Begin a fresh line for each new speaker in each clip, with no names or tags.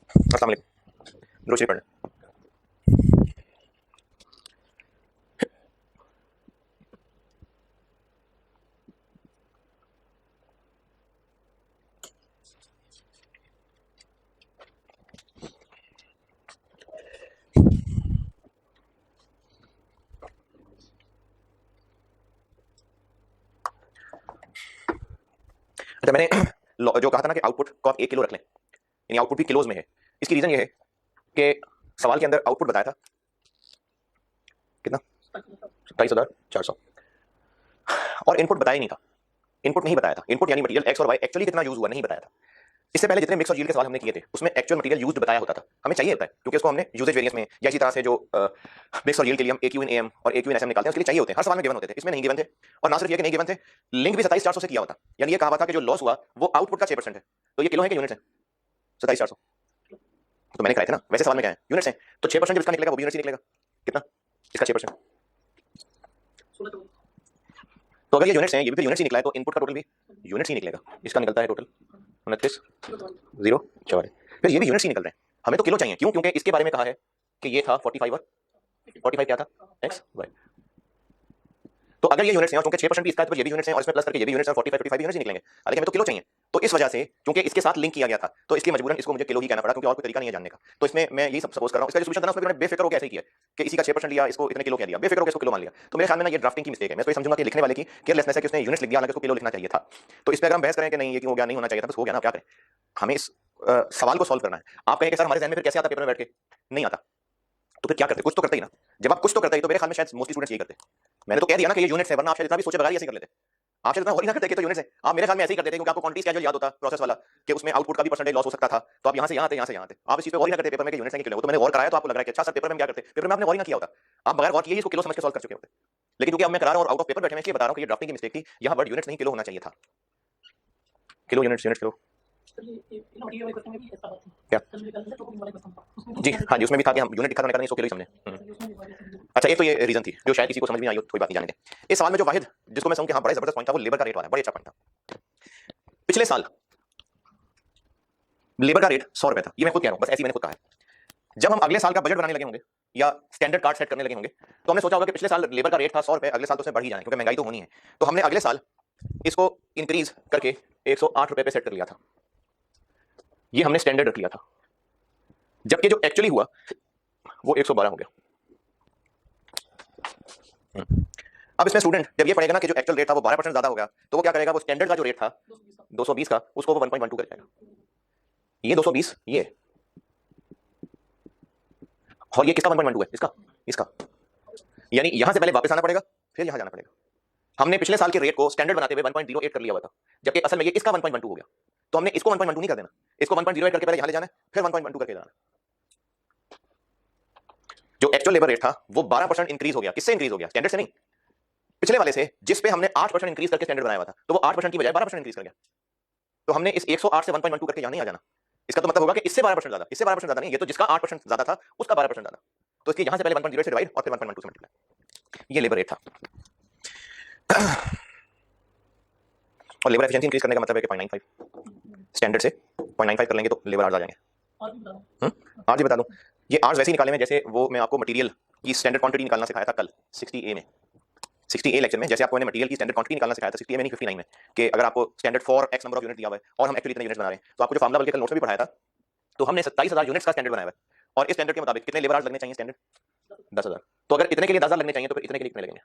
अस्सलाम वालेकुम। रोज पढ़ना। अच्छा, मैंने जो कहा था ना कि आउटपुट को आप 1 किलो रख लें, यानी आउटपुट भी किलोज में है। इसकी रीजन ये है कि सवाल के अंदर आउटपुट बताया था कितना, 27,400, और इनपुट बताया ही नहीं था। इनपुट नहीं बताया था। इनपुट यानी मटेरियल एक्स और वाई एक्चुअली कितना यूज हुआ नहीं बताया था। इससे पहले जितने मिक्स और यील्ड के सवाल हमने किए थे उसमें एक्चुअल मटेरियल यूज्ड बताया होता था, हमें चाहिए होता है, क्योंकि उसको हमने यूजेज वेरिएंस में या इसी तरह से जो मिक्स और यील्ड के लिए हम ए क्यू इन एम और ए क्यू इन एस एम निकालते हैं उसके लिए चाहिए होते हैं। हर सवाल में गिवन होते थे, इसमें नहीं गिवन थे। और ना सिर्फ ये कि नहीं गिवन थे, लिंक भी 27,400 से किया होता, यानी ये कहा हुआ था कि जो लॉस हुआ वो आउटपुट का 6% है। तो ये किलो है कि यूनिट्स है? 27,400 तो मैंने कराए थे ना, वैसे सवाल में क्या है, यूनिट्स है। तो 6% जब इसका निकलेगा वो भी यूनिट्स ही निकलेगा। कितना इसका 6%? तो अगर ये यूनिट्स हैं, ये भी फिर यूनिट्स ही निकला है, तो इनपुट का टोटल भी यूनिट्स ही निकलेगा। इसका निकलता है टोटल 29,044। फिर ये भी यूनिट्स ही निकल रहे हैं। हमें तो किलो चाहिए, क्यों? क्योंकि इसके बारे में कहा है कि ये था 45 और 45 क्या था, एक्स वाई। तो अगर ये यूनिट्स हैं और चूंकि 6% भी इसका है तो ये भी यूनिट्स हैं और इसमें प्लस करके ये भी यूनिट्स हैं, 45 55 यूनिट्स ही निकलेंगे। लेकिन हमें तो किलो चाहिए, तो इस वजह से चूंकि इसके साथ लिंक किया गया था तो इसलिए मजबूरन इसको मुझे किलो ही कहना पड़ा, क्योंकि और कोई तरीका नहीं है जानने का। तो इसमें मैं यही सब सपोज कर रहा हूं, इसका जो सोल्यूशन था ना उसमें मैंने बेफिक्र होकर ऐसे ही किया कि इसी का 6% लिया, इसको इतने किलो कह दिया, बेफिक्र होकर इसको किलो मान लिया। तो मेरे ख्याल में ना ये ड्राफ्टिंग की मिस्टेक है। मैं तो ये समझूंगा कि लिखने वाले की केयरलेसनेस है कि उसने यूनिट्स लिख दिया, हालांकि उसको किलो लिखना चाहिए था। तो इस पर अगर हम बहस करें कि नहीं ये क्यों हो गया, नहीं होना चाहिए था, बस हो गया ना, क्या करें। हमें इस सवाल को सॉल्व करना है। आप कहें कि सर हमारे जहन में फिर कैसे आता पेपर में बैठ के, नहीं आता, तो फिर क्या करते? कुछ तो करते ही ना। जब आप कुछ तो करते ही, तो मेरे ख्याल में शायद मोस्टली स्टूडेंट्स यही करते। मैंने तो कह दिया ना कि ये यूनिट्स है, वरना आप शायद इतना भी सोचे बगैर ही ऐसे कर लेते। आप शायद इतना और ही ना करते कि तो यूनिट्स है। आप मेरे ख्याल में ऐसे ही करते थे, क्योंकि आपको क्वांटिटी स्केड्यूल याद होता प्रोसेस वाला कि उसमें आउटपुट का भी परसेंटेज लॉस हो सकता था। तो आप यहाँ से यहाँ आते, यहाँ से यहाँ आते, आप इस चीज पे और ही ना करते पेपर में कि यूनिट्स है कि किलो। तो मैंने गौर कराया तो आपको लग रहा है कि अच्छा सर पेपर में क्या करते, पेपर में आपने और ही ना किया होता। आप बगैर गौर किए ही इसको किलो समझ के सॉल्व कर चुके होते। लेकिन क्योंकि अब मैं करा रहा हूँ और आउट ऑफ पेपर बैठे मैं इसलिए बता रहा हूँ कि ये ड्राफ्टिंग की मिस्टेक थी। यहाँ वर्ड यूनिट्स नहीं किलो होना चाहिए था। किलो यूनिट्स, यूनिट्स किलो क्या जी हाँ जी, उसमें भी था कि हम यूनिट दिखा नहीं, सो किलो ही समझे। अच्छा, एक तो ये रीजन थी जो शायद किसी को समझ में आई हो, कोई बात नहीं, जाने दें। इस सवाल में जो वाहिद जिसको मैं समझूं कि हाँ बड़ा जबरदस्त पॉइंट था, वो लेबर का रेट वाला है। बड़ा अच्छा पॉइंट था। पिछले साल लेबर का रेट 100 रुपए था, ये मैं खुद कह रहा हूँ, बस ऐसे ही मैंने खुद कहा है। जब हम अगले साल का बजट बनाने लगे होंगे या स्टैंडर्ड कार्ड सेट करने लगे होंगे, तो हमने सोचा होगा कि पिछले साल लेबर का रेट था 100 रुपए, अगले साल तो उसमें बढ़ ही जाए क्योंकि महंगाई तो होनी है। तो हमने अगले साल इसको इंक्रीज करके 108 रुपए पे सेट कर लिया था। ये हमने स्टैंडर्ड रख लिया था, जबकि जो एक्चुअली हुआ वो 112 हो गया। अब इसमें स्टूडेंट जब ये पढ़ेगा ना कि जो एक्चुअल रेट था वो 12% ज्यादा हो गया, तो वो क्या करेगा, वो स्टैंडर्ड का जो रेट था 220 का, उसको वो 1.12 कर जाएगा। ये 220 ये, और ये किसका 1.12 है, इसका, इसका। यानी यहां से पहले वापस आना पड़ेगा, फिर यहां जाना पड़ेगा। हमने पिछले साल के रेट को स्टैंडर्ड बनाते हुए 1.08 कर लिया हुआ था, जबकि असल में ये इसका 1.12 हो गया। तो हमने इसको 1.12 नहीं कर देना, इसको 1.08 करके पहले यहां ले जाना है, फिर 1.12 करके जाना। जो एक्चुअल लेबर रेट था वो 12% इंक्रीज हो गया। किससे इंक्रीज हो गया? स्टैंडर्ड से नहीं, पिछले वाले से, जिस पे हमने 8% इंक्रीज करके स्टैंडर्ड बनाया हुआ था, तो वो 8% की बजाय 12% इंक्रीज कर गया। तो हमने इस 108 से 1.12 करके यहां नहीं आ जाना। इसका तो मतलब होगा कि इससे 12% ज्यादा, इससे 12% ज्यादा नहीं, ये तो जिसका 8% ज्यादा था उसका 12% ज्यादा। तो इसके यहां से पहले 1.08 से डिवाइड और फिर 1.12 से मल्टीप्लाई। ये लेबर रेट था। और लेबर एफिशिएंसी इंक्रीज करने का मतलब है कि 0.95 स्टैंडर्ड से 0.95 कर लेंगे तो लेबर आवर्स आ जाएंगे। आज भी बता दूं, ये आवर्स वैसे ही निकाले में जैसे वो मैं आपको मटेरियल की स्टैंडर्ड क्वांटिटी निकालना सिखाया था कल 60A में, 60A लेक्चर में, जैसे आपको मैंने मटेरियल की स्टैंडर्ड क्वांटिटी निकालना सिखाया था 60A में नहीं 59 में, कि अगर आपको standard for x number of unit दिया हुआ है और हम एक्चुअली इतने यूनिट्स बना रहे हैं, तो आपको जो फार्मूला बल्कि कल नोट्स में भी पढ़ाया था, तो हमने 27,000 यूनिट्स का स्टैंडर्ड बनाया हुआ है और इस स्टैंडर्ड के मुताबिक कितने लेबर आवर्स लगने चाहिए स्टैंडर्ड 10,000। तो अगर इतने के लिए 10,000 लगने चाहिए तो फिर इतने के लिए कितने लगेंगे?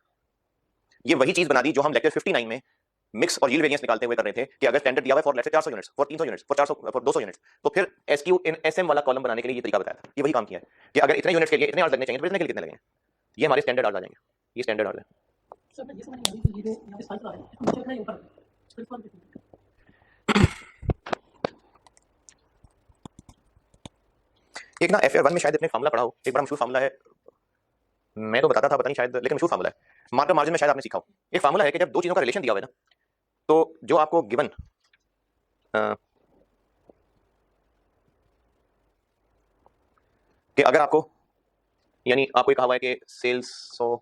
ये वही चीज बना दी जो हम लेक्चर 59 में मिक्स और यील्ड वेरिएंस निकालते हुए कर रहे थे कि अगर स्टैंडर्ड दिया हुआ है for let's say 400 units, for 300 units, for 400, for 200 units, तो फिर एसक्यू इन एसएम वाला कॉलम बनाने के लिए ये तरीका बताया था। ये वही काम किया है कि अगर इतने यूनिट्स के लिए इतने आवर्स लगने चाहिए तो इतने के लिए कितने लगेंगे। ये हमारे स्टैंडर्ड आवर्स आ जाएंगे, ये स्टैंडर्ड आवर्स है। एक ना एफएआर 1 में शायद अपने फार्मूला पढ़ा हो, एक बड़ा मशहूर फार्मूला है, मैं तो बताता था पता नहीं शायद, लेकिन मशहूर फार्मूला है, मार्कर मार्जिन में शायद आपने सीखा हो। एक फार्मूला है कि जब दो चीजों का रिलेशन दिया हुआ है ना, तो जो आपको गिवन कि अगर आपको, यानी आपको कहा हुआ है कि सेल्स 100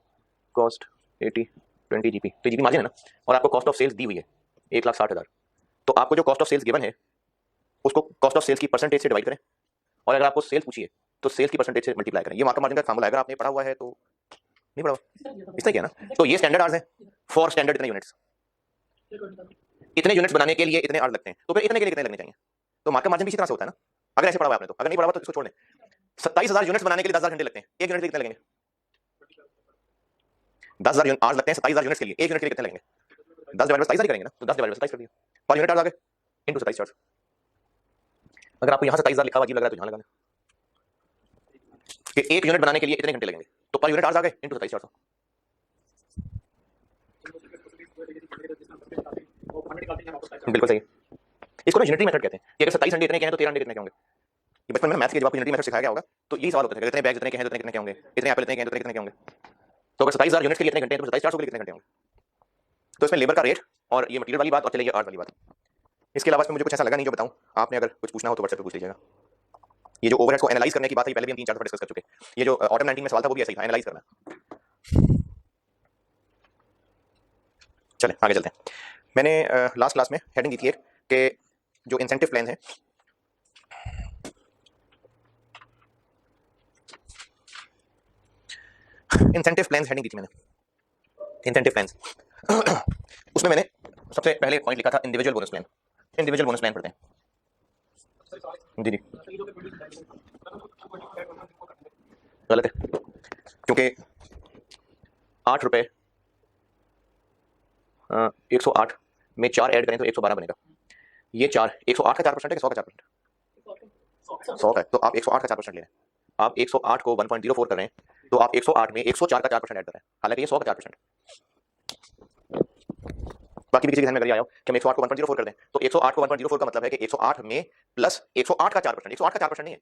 कॉस्ट 80 20 जीपी, तो जीपी मार्जिन है ना, और आपको कॉस्ट ऑफ सेल्स दी हुई है 1,60,000, तो आपको जो कॉस्ट ऑफ सेल्स गिवन है उसको कॉस्ट ऑफ सेल्स की परसेंटेज से डिवाइड करें और अगर आपको सेल्स पूछिए तो सेल्स की परसेंटेज से मल्टीप्लाई करें। ये मार्केट मार्जिन का फार्मूला है, अगर आपने पढ़ा हुआ है तो नहीं पढ़ा हुआ इस तरह किया ना। तो ये स्टैंडर्ड आवर्स है फॉर स्टैंडर्ड इतने यूनिट्स, इतने यूनिट्स बनाने के लिए इतने आवर्स लगते हैं, तो फिर इतने के लिए कितने लगने चाहिए। तो मार्केट मार्जिन भी इसी तरह से होता है ना, अगर ऐसे पढ़ा हुआ आपने तो। अगर नहीं पढ़ा हुआ तो इसको छोड़ दें। 27,000 यूनिट्स बनाने के लिए 10,000 घंटे लगते हैं, एक यूनिट के लिए कितने लगेंगे? 10,000 आवर्स लगते हैं 27,000 यूनिट्स के लिए, एक यूनिट के लिए कितने लगेंगे? 10 डिवाइड बाय 27 करेंगे ना, तो 10 डिवाइड बाय 27 कर दिया पर यूनिट आवर्स आ गए इनटू 27 आवर्स। अगर आपको यहां 27,000 लिखा हुआ अजीब लग रहा है तो यहां लगाना कि एक यूनिट बनाने के लिए इतने घंटे लगेंगे, तो पर यूनिट आवर्स आ गए इनटू 27 आवर्स। बिल्कुल सही है। इसको ना यूनिटरी मेथड कहते हैं कि अगर 27 अंडे इतने के हैं तो 13 अंडे कितने के होंगे। ये बचपन में मैथ्स के जब आपको यूनिटरी मेथड सिखाया गया होगा तो यही सवाल होते थे, इतने बैग इतने के हैं तो कितने होंगे, इतने एप्पल इतने के हैं तो कितने होंगे। तो अगर 27,000 यूनिट के लिए इतने घंटे हैं तो 27,400 के लिए कितने घंटे होंगे। तो इसमें लेबर का रेट और ये मटेरियल वाली बात और चले ये आर्ट वाली बात। इसके अलावा इसमें मुझे कुछ ऐसा लगा नहीं जो बताऊं, आपने अगर कुछ पूछना हो तो व्हाट्सएप पे पूछ लीजिएगा। ये जो ओवरहेड्स को एनालाइज करने की बात है पहले भी हम 3-4 दफा डिस्कस कर चुके। ये जो ऑटम 19 में सवाल था वो भी ऐसा ही था, एनालाइज करना। चलें आगे चलते हैं। मैंने लास्ट क्लास में हेडिंग दी थी एक कि जो इंसेंटिव प्लान है, इंसेंटिव प्लान्स हेडिंग दी थी मैंने, इंसेंटिव प्लान्स। उसमें मैंने सबसे पहले पॉइंट लिखा था individual bonus plan. Individual bonus plan पढ़ते हैं जी जी। गलत है क्योंकि 8 रुपए 108 में 4 ऐड करें तो 112 बनेगा। ये 4 108 का 4% है कि 100 का 4%? 100 का है, तो आप 108 का 4% ले रहे हैं। आप 108 को 1.04 कर रहे हैं तो आप 108 में 104 का 4% ऐड कर रहे हैं, हालांकि ये 100 का 4%। बाकी भी किसी ध्यान में अगर आया हो कि हम 108 को 1.04 कर दें तो 108 को 1.04 का मतलब है कि 108 में प्लस 108 का 4%। 108 का 4% नहीं है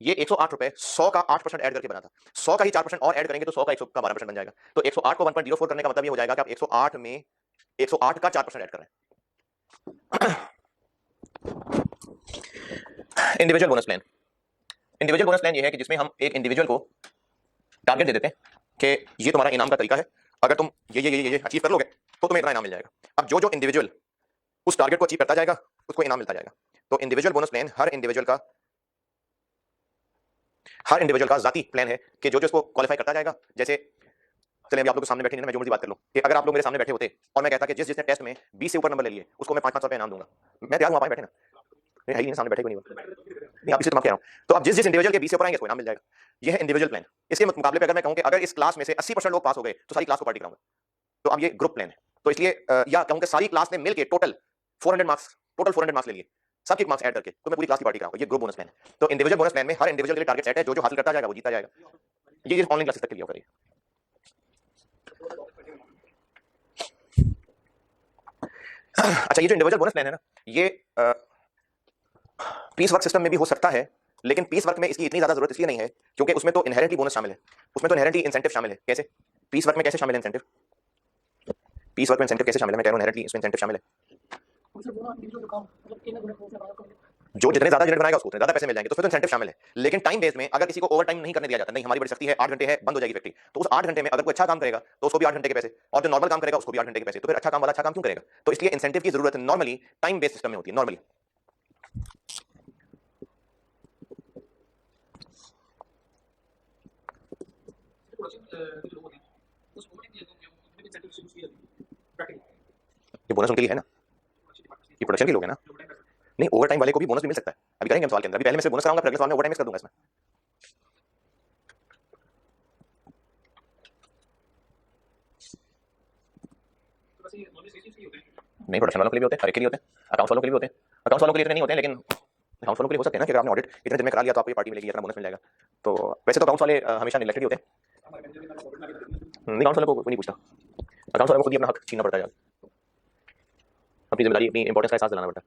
ये, 108 रुपए 100 का 8% ऐड करके बना था। 100 का ही 4% और ऐड करेंगे तो 100 का 100 का 12% बन जाएगा। तो 108 को 1.04 करने का मतलब ये हो जाएगा कि आप 108 में 108 का 4% ऐड कर रहे हैं। Individual bonus plan. Individual bonus plan ये है कि जिसमें हम एक इंडिविजुअल को टारगेट दे देते हैं कि ये तुम्हारा इनाम का तरीका है, अगर तुम ये अचीव कर लोगे तो तुम्हें इतना इनाम मिल जाएगा। अब जो जो इंडिविजुअल उस टारगेट को अचीव करता जाएगा उसको इनाम मिलता जाएगा। तो इंडिविजुअल बोनस प्लान हर इंडिविजुअल का जाती प्लान है कि जो जो इसको क्वालिफाई करता जाएगा। जैसे चलिए अभी आप लोग के सामने बैठे नहीं, मैं जो मर्जी बात कर लूं कि अगर आप लोग मेरे सामने बैठे होते और मैं कहता कि जिसने टेस्ट में 20 से ऊपर नंबर ले लिए उसको मैं 500 रुपए इनाम दूंगा, मैं तैयार हूं। आप बैठे ना, नहीं है ही नहीं सामने बैठे कोई नहीं आप इसे तो कह रहा हूं। तो अब जिस इंडिविजुअल के 20 से ऊपर आएंगे उसको इनाम मिल जाएगा। ये है इंडिविजुअल प्लान। इसके मुकाबले पे अगर मैं कहूं कि अगर इस क्लास में से 80% लोग पास हो गए तो सारी क्लास को पार्टी कराऊंगा, तो अब ये ग्रुप प्लान है। तो इसलिए या कहूं कि सारी क्लास ने मिलकर टोटल 400 मार्क्स ले लिए, सबके मार्क्स ऐड करके, तो मैं पूरी क्लास की पार्टी कराऊंगा। ये ग्रुप बोनस प्लान है। तो इंडिविजुअल बोनस प्लान में हर इंडिविजुअल के लिए टारगेट सेट है, जो जो हासिल करता जाएगा वो जीता जाएगा। ये ऑनलाइन क्लासेस तक के लिए होगा। अच्छा, ये जो इंडिविजुअल बोनस प्लान है ना, ये पीस वर्क सिस्टम में भी हो सकता है, लेकिन पीस वर्क में इसकी इतनी ज्यादा जरूरत इसलिए नहीं है क्योंकि उसमें तो इनहेरेंटली बोनस शामिल है, उसमें तो इनहेरेंटली इंसेंटिव शामिल है। कैसे पीस वर्क में कैसे शामिल है इंसेंटिव? पीस वर्क में इंसेंटिव कैसे शामिल है? मैं कह रहा हूं इनहेरेंटली इसमें इंसेंटिव शामिल है। जो जितने ज्यादा यूनिट बनाएगा उसको उतने ज्यादा पैसे मिल जाएंगे, तो फिर तो इंसेंटिव शामिल है। लेकिन टाइम बेस में अगर किसी को ओवर टाइम नहीं करने दिया जाता, नहीं हमारी बड़ी सख्ती है 8 घंटे है बंद हो जाएगी फैक्ट्री, तो उस 8 घंटे में अगर कोई अच्छा काम करेगा तो उसको भी 8 घंटे के पैसे, और जो नॉर्मल काम करेगा उसको भी 8 घंटे के पैसे। तो फिर अच्छा काम वाला अच्छा काम क्यों करेगा? तो इसलिए इंसेंटिव की जरूरत नॉर्मली टाइम बेस्ड सिस्टम में होती है। नॉर्मली ये बोनस उनके लिए है ना, ये प्रोडक्शन के लोग हैं ना। नहीं, ओवर टाइम वाले को भी बोनस भी मिल सकता है। अभी करेंगे हम सवाल के अंदर, अभी पहले मैं से बोनस कराऊंगा फिर अगले सवाल में ओवर टाइम मिक्स कर दूंगा इसमें। नहीं, प्रोडक्शन वालों के लिए भी होते हैं, हर एक के लिए होते हैं, अकाउंट्स वालों के लिए भी होते हैं। अकाउंट्स वालों के लिए इतने नहीं होते हैं, लेकिन अकाउंट्स वालों के लिए हो सकते हैं ना कि अगर आपने ऑडिट इतने दिन में करा लिया तो आपको ये पार्टी मिलेगी, इतना बोनस मिल जाएगा। तो वैसे तो अकाउंट्स वाले हमेशा निगलेक्टेड ही होते हैं। अकाउंट्स वालों को कोई नहीं पूछता, अकाउंट्स वालों को खुद ही अपना हक छीनना पड़ता है, अपनी जिम्मेदारी अपनी इंपॉर्टेंस का एहसास दिलाना पड़ता है।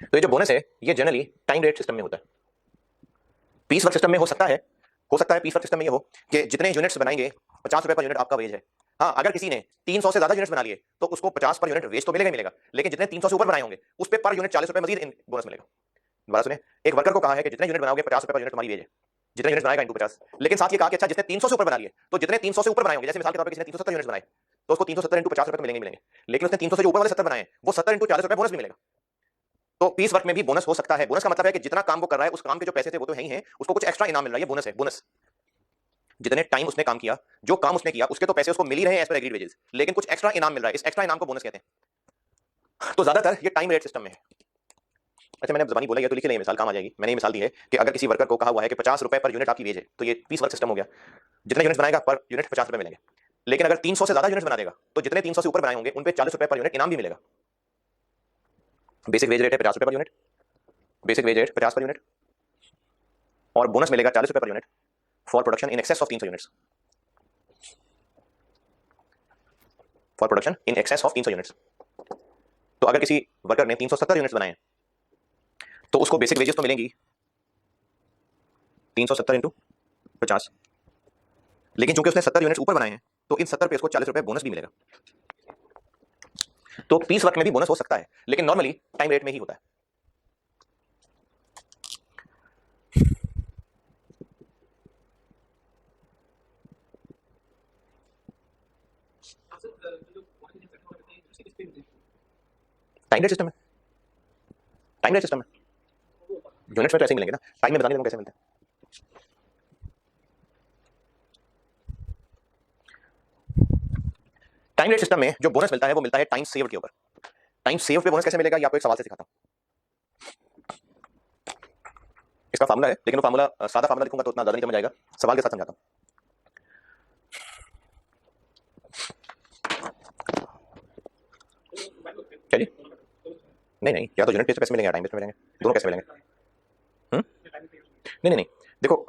तो ये जो बोनस है ये जनरली टाइम रेट सिस्टम में होता है। पीस वर्क सिस्टम में हो सकता है पीस वर्क सिस्टम में ये हो कि जितने यूनिट्स बनाएंगे 50 रुपए पर यूनिट आपका वेज है। हाँ, अगर किसी ने 300 से ज्यादा यूनिट्स बना लिए तो उसको 50 पर यूनिट वेज तो मिलेगा ही मिलेगा, लेकिन जितने 300 से ऊपर बनाए होंगे उस पे पर यूनिट 40 रुपए मजीद बोनस मिलेगा। दोबारा सुने, एक वर्कर को कहा है कि जितने यूनिट बनाओगे 50 रुपए पर यूनिट तुम्हारी वेज है, जितने यूनिट बनाएगा इनटू 50। लेकिन साथ ये कहा कि अच्छा जितने 300 से ऊपर बना लिए, तो जितने 300 से ऊपर बनाए होंगे, जैसे मिसाल के तौर पर किसी ने 370 यूनिट्स बनाए तो उसको 370 इनटू 50 रुपए तो मिलेंगे। लेकिन उसने 300 से ऊपर वाले 70 बनाए, वो 70 इनटू 40 रुपए बोनस भी मिलेगा। तो पीस वर्क में भी बोनस हो सकता है। बोनस का मतलब है कि जितना काम वो कर रहा है उस काम के जो पैसे थे वो तो है ही हैं, उसको कुछ एक्स्ट्रा इनाम मिल रहा है, ये बोनस है। बोनस जितने टाइम उसने काम किया, जो काम उसने किया उसके तो पैसे उसको मिल ही रहे हैं एज पर एग्रीड वेजेस, लेकिन कुछ एक्स्ट्रा इनाम मिल रहा है, इस एक्स्ट्रा इनाम को बोनस कहते हैं। तो ज्यादातर ये टाइम रेट सिस्टम में है। अच्छा मैंने जबानी बोला, ये तो लिख लें, मिसाल काम आ जाएगी। मैंने ये मिसाल दी है कि अगर किसी वर्कर को कहा हुआ है कि 50 रुपए पर यूनिट आपकी वेज है, तो ये पीस वर्क सिस्टम हो गया। जितने यूनिट बनाएगा पर यूनिट 50 रुपए मिलेंगे। लेकिन अगर 300 से ज्यादा यूनिट बना देगा तो जितने 300 से ऊपर बनाए होंगे उन पे 40 रुपए पर यूनिट इनाम भी मिलेगा। बेसिक वेज रेट है 50 रुपए per unit, basic wage rate 50 पर यूनिट, और बोनस मिलेगा 40 रुपए per unit for production in excess of 300 units, for production in excess of 300 units. तो अगर किसी वर्कर ने 370 यूनिट्स बनाए तो उसको बेसिक वेजेस तो मिलेंगी 370 इंटू 50, लेकिन चूंकि उसने 70 यूनिट्स ऊपर बनाए हैं तो इन 70 पे उसको 40 रुपए बोनस भी मिलेगा। तो पीस वर्क में भी बोनस हो सकता है, लेकिन नॉर्मली टाइम रेट में ही होता है। टाइम रेट सिस्टम है, टाइम रेट सिस्टम है। यूनिट्स में तो ऐसे ही मिलेंगे ना, टाइम में बताने दें कैसे मिलते हैं। टाइम रेट सिस्टम में जो बोनस मिलता है वो मिलता है टाइम सेव्ड के ऊपर। टाइम सेव पे बोनस कैसे मिलेगा, ये आपको एक सवाल से सिखाता हूं। इसका फार्मूला है, लेकिन वो फार्मूला सादा फार्मूला लिखूंगा तो उतना ज्यादा नहीं समझ आएगा, सवाल के साथ समझाता हूं। चलिए, नहीं नहीं, या तो यूनिट बेस पे पैसे मिलेंगे या टाइम बेस पे मिलेंगे, दोनों कैसे मिलेंगे? नहीं नहीं नहीं, देखो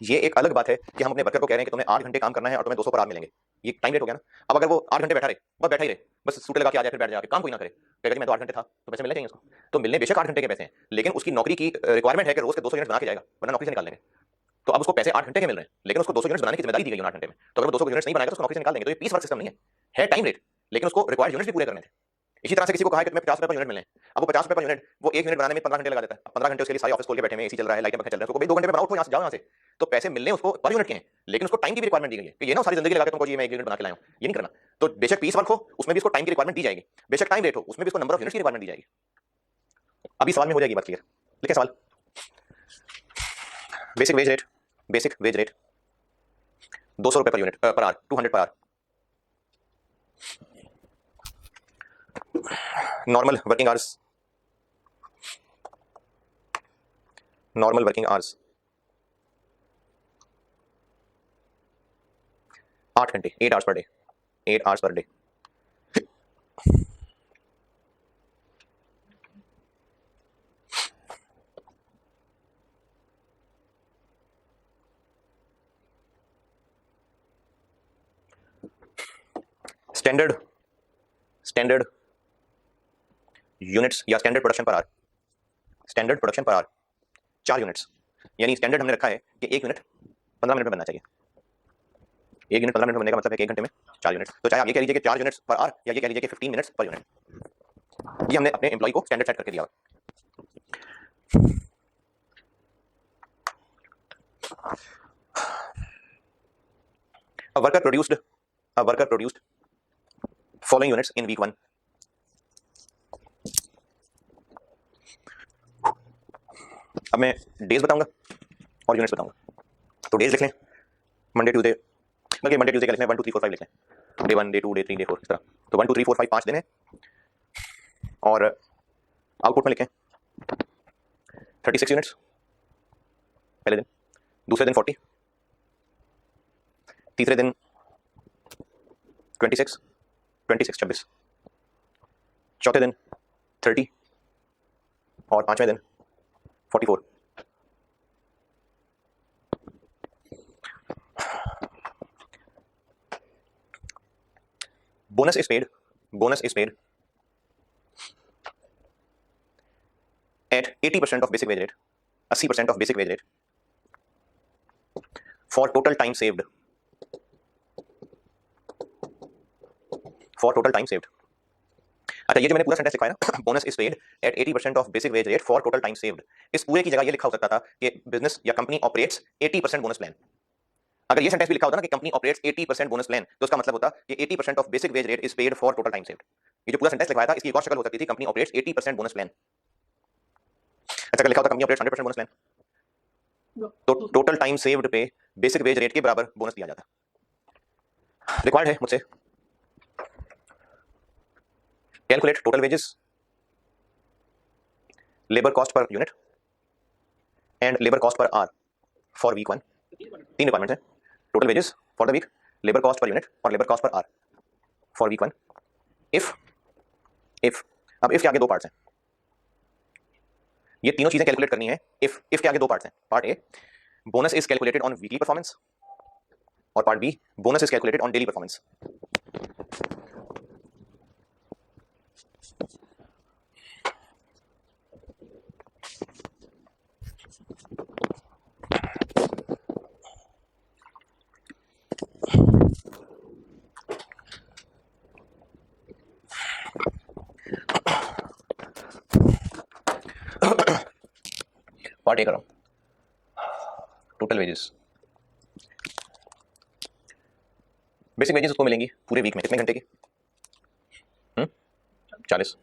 ये एक अलग बात है कि हम अपने वर्कर को कह रहे हैं कि तुम्हें 8 घंटे काम करना है और तुम्हें 200 पर आवर मिलेंगे, ये टाइम रेट हो गया ना। अब अगर वो 8 घंटे बैठा रहे, बस बैठा ही रहे, बस सूटे लगा के आ जाए फिर बैठ जाके काम कोई ना करे, कहेगा कि मैं तो 8 घंटे था, तो पैसे मिलने चाहिए उसको। तो मिलने बेशक 8 घंटे के पैसे हैं, लेकिन उसकी नौकरी की रिक्वायरमेंट है कि रोज के 200 यूनिट बना के जाएगा, वरना नौकरी से निकाल देंगे। तो अब उसको पैसे 8 घंटे के मिल रहे हैं, लेकिन उसको 200 यूनिट बनाने की जिम्मेदारी दी गई 8 घंटे में। तो अगर वो 200 यूनिट नहीं बनाएगा तो उसको नौकरी से निकाल देंगे। तो ये पीस वर्क सिस्टम नहीं है टाइम रेट, लेकिन उसको रिक्वायर्ड यूनिट भी पूरे करने थे। इसी तरह से किसी को कहा है कि तुम्हें 50 रुपए पर यूनिट मिलने हैं, अब वो 50 रुपए पर यूनिट वो 1 यूनिट बनाने में 15 घंटे लगा देता है। अब 15 घंटे उसके लिए सारे ऑफिस खोल के बैठे हैं, एसी चल रहा है, लाइटें पंखे चल रहे हैं, उसको भाई 2 घंटे में बनाओ, यहाँ से जाओ यहाँ से। तो पैसे मिलने उसको पर यूनिट के हैं, लेकिन उसको टाइम की भी रिक्वायरमेंट दी गई है कि ये ना सारी जिंदगी लगा के तुमको जी मैं 1 यूनिट बना के लाया हूं, ये नहीं करना। तो बेशक पीस वर्क हो उसमें भी उसको टाइम की रिक्वायरमेंट दी जाएगी, बेशक टाइम रेट हो उसमें भी उसको नंबर ऑफ यूनिट्स की रिक्वायरमेंट दी जाएगी। अभी सवाल में हो जाएगी बात क्लियर। लिखे सवाल। Basic wage rate, basic wage rate 200 रुपए per unit per hour, 200 per hour. Normal working hours, normal working hours 8 घंटे, 8 hours per day, 8 hours per day. Standard standard units या standard production per hour, standard production per hour 4 units, यानी standard हमने रखा है कि 1 unit 15 minute में बनना चाहिए। 1 यूनिट 15 मिनट में बनने का मतलब है कि 1 घंटे में 4 यूनिट्स। तो चाहे आप ये कह लीजिए कि 4 यूनिट्स पर आवर, या ये कह लीजिए कि 15 मिनट्स पर यूनिट, ये हमने अपने एम्प्लॉय को स्टैंडर्ड सेट करके दिया। A worker produced following units in week 1. अब मैं डेज बताऊंगा और यूनिट्स बताऊंगा। तो डेज लिख लें, मंडे ट्यूसडे, बल्कि मंडे ट्यूसडे का लिख लें 1 2 3 4 5 लिख लें, डे 1 डे 2 डे 3 डे 4 इस तरह। तो 1 2 3 4 5 5 दिन है, और आउटपुट में लिखें 36 यूनिट्स पहले दिन, दूसरे दिन 40, तीसरे दिन 26 26, चौथे दिन 30, और पांचवें दिन 44। bonus is paid at 80% of basic wage rate, 80% of basic wage rate for total time saved, for total time saved। अच्छा, ये जो मैंने पूरा सेंटेंस लिखा है ना, bonus is paid at 80% of basic wage rate for total time saved, इस पूरे की जगह ये लिखा हो सकता था कि बिजनेस या कंपनी ऑपरेट्स 80% बोनस प्लान। अगर ये सेंटेंस भी लिखा होता ना कि कंपनी ऑपरेट्स 80% बोनस प्लान, तो इसका मतलब होता कि 80% of basic wage rate is paid for total time saved. ये जो पूरा सेंटेंस लिखवाया था इसकी एक और शक्ल हो सकती थी, कंपनी ऑपरेट्स 80% बोनस प्लान। अच्छा, अगर लिखा होता कंपनी ऑपरेट्स 100% बोनस प्लान, तो टोटल टाइम सेव्ड पे बेसिक वेज रेट के बराबर बोनस दिया जाता। रिक्वायर्ड है मुझसे calculate total wages, labour cost per unit and labour cost per hour for week 1। 3 requirement है, total wages for the week, labour cost per unit और labour cost per hour for week 1। If अब if के आगे 2 parts हैं, ये तीनों चीजें calculate करनी है। इफ के आगे 2 पार्ट्स हैं। Part A, bonus is calculated on weekly performance, और part B, bonus is calculated on daily performance. Part A करो, टोटल वेजेस। बेसिक वेजेस उसको मिलेंगी पूरे वीक में कितने घंटे की? 40।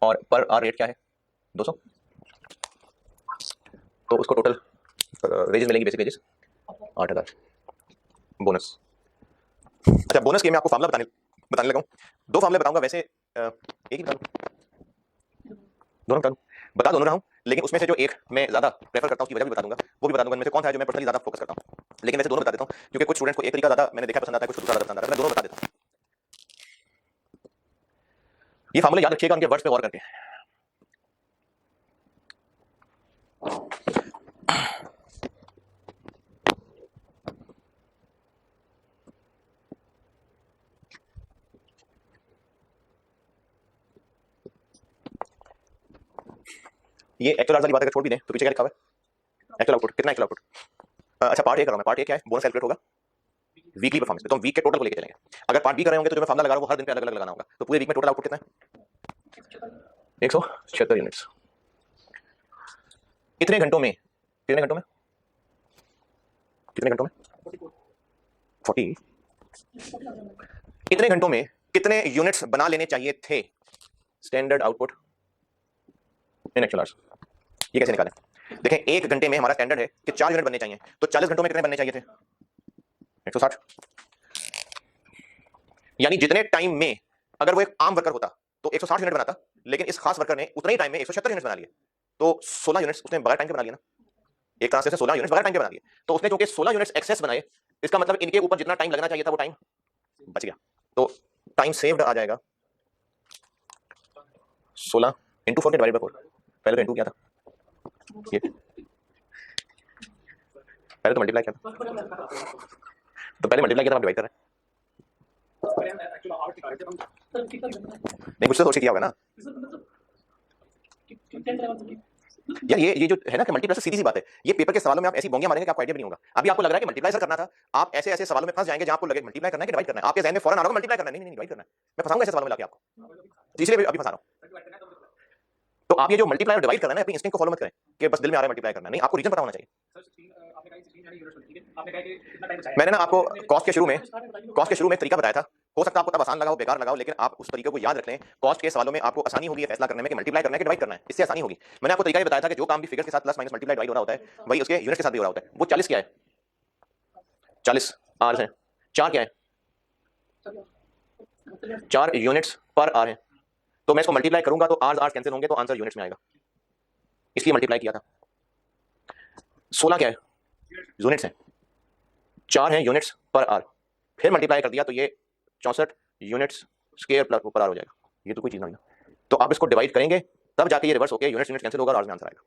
और पर आवर रेट क्या है? 200। तो उसको टोटल वेजेस मिलेंगी, बेसिक वेजेस 8000। बोनस, अच्छा बोनस के मैं आपको फार्मूला बताने लगा हूँ। 2 फार्मूले बताऊंगा, वैसे एक ही बता दूं, दोनों बता दूं, बता दोनों रहा हूँ, लेकिन उसमें से जो एक मैं ज्यादा प्रेफर करता हूँ उसकी वजह भी बता दूंगा, वो भी बता दूंगा इनमें से कौन सा है जो मैं पर्सनली ज्यादा फोकस करता हूँ। लेकिन वैसे दोनों बता देता हूँ, क्योंकि कुछ स्टूडेंट्स को एक तरीका ज्यादा मैंने देखा पसंद आता है, कुछ दूसरा ज्यादा पसंद आता है, मैं दोनों बता देता हूँ। ये फार्मूले याद रखिएगा, उनके वर्ड्स पे गौर करके। ये एक्चुअल आंसर वाली बात अगर छोड़ भी दें तो पीछे क्या लिखा हुआ है? एक्चुअल आउटपुट कितना? एक्चुअल आउटपुट, अच्छा पार्ट ए कर रहा हूं मैं। पार्ट ए क्या है? बोनस कैलकुलेट होगा वीकली परफॉर्मेंस पे, तो हम वीक के टोटल को लेके चलेंगे। अगर पार्ट बी कर रहे होंगे तो जो मैं फार्मूला लगा रहा हूं वो हर दिन पे अलग अलग लगाना होगा। तो पूरे वीक में टोटल आउटपुट कितना है? 176 यूनिट्स। कितने घंटों में? कितने घंटों में? कितने घंटों में? 40। कितने घंटों में कितने यूनिट्स बना लेने चाहिए थे स्टैंडर्ड आउटपुट इन एक्चुअल आवर्स? ये कैसे निकालें? देखें, 1 घंटे में हमारा स्टैंडर्ड है कि 4 यूनिट बनने चाहिए, तो 40 घंटों में कितने बनने चाहिए थे? 160। यानी जितने टाइम में अगर वो एक आम वर्कर होता तो 160 यूनिट बनाता, लेकिन इस खास वर्कर ने उतने ही टाइम में 176 यूनिट बना लिए, तो 16 यूनिट्स उसने बगैर टाइम के बना लिया ना। एक तरह से 16 यूनिट्स बगैर टाइम के बना लिए, तो उसने क्योंकि 16 यूनिट्स एक्सेस बनाए, इसका मतलब इनके ऊपर जितना टाइम लगना चाहिए था वो टाइम बच गया। तो टाइम सेव्ड आ जाएगा 16 इंटू 4 डिवाइडेड बाय 4। पहले तो इंटू क्या था, ये पहले तो मल्टीप्लाई किया था, तो पहले मल्टीप्लाई किया था, डिवाइड कर रहे हैं। नहीं, कुछ तो सोच के किया होगा ना यार। ये जो है ना कि मल्टीप्लाई से सीधी सी बात है, ये पेपर के सवालों में आप ऐसी बोंगियां मारेंगे कि आपको आइडिया भी नहीं होगा। अभी आपको लग रहा है कि मल्टीप्लाई सर करना था, आप ऐसे ऐसे सवालों में फंस जाएंगे जहां आपको लगे मल्टीप्लाई करना है कि डिवाइड करना है, आपके ज़हन में फौरन आ रहा होगा मल्टीप्लाई करना है। नहीं, डिवाइड करना है। मैं फंसाऊंगा ऐसे सवालों में लाके आपको, इसलिए अभी फंसा रहा हूं। तो आप ये जो मल्टीप्लाई और डिवाइड कर रहे हैं, अपनी इंस्टिंक्ट को फॉलो मत करें कि बस दिल में आ रहा है मल्टीप्लाई करना, नहीं, आपको रीजन पता होना चाहिए। मैंने ना आपको कॉस्ट के शुरू में एक तरीका बताया था, हो सकता है आपको तब आसान लगा हो, बेकार लगा हो, लेकिन आप उस तरीके को याद रख लें। कॉस्ट के सवालों में आपको आसानी होगी फैसला करने में कि मल्टीप्लाई करना है कि डिवाइड करना है, इससे आसानी होगी। मैंने आपको तरीका ये बताया था कि जो काम भी फिगर के साथ प्लस माइनस मल्टीप्लाई डिवाइड हो रहा होता है, वही उसके यूनिट के साथ भी हो रहा होता है। वो 40 क्या है? 40 आर है। 4 क्या है? 4 यूनिट्स पर आर है। तो मैं इसको मल्टीप्लाई करूंगा तो आर कैंसिल होंगे, तो आंसर यूनिट्स में आएगा, इसलिए मल्टीप्लाई किया था। 16 क्या है? यूनिट्स है। 4 है यूनिट्स पर आर, फिर मल्टीप्लाई कर दिया तो ये 64 यूनिट्स स्क्वायर प्लस पर आर हो जाएगा। ये तो कोई चीज नहीं ना। तो आप इसको डिवाइड करेंगे तब जाके ये रिवर्स होकर यूनिट्स कैंसिल होगा और आर में आंसर आएगा।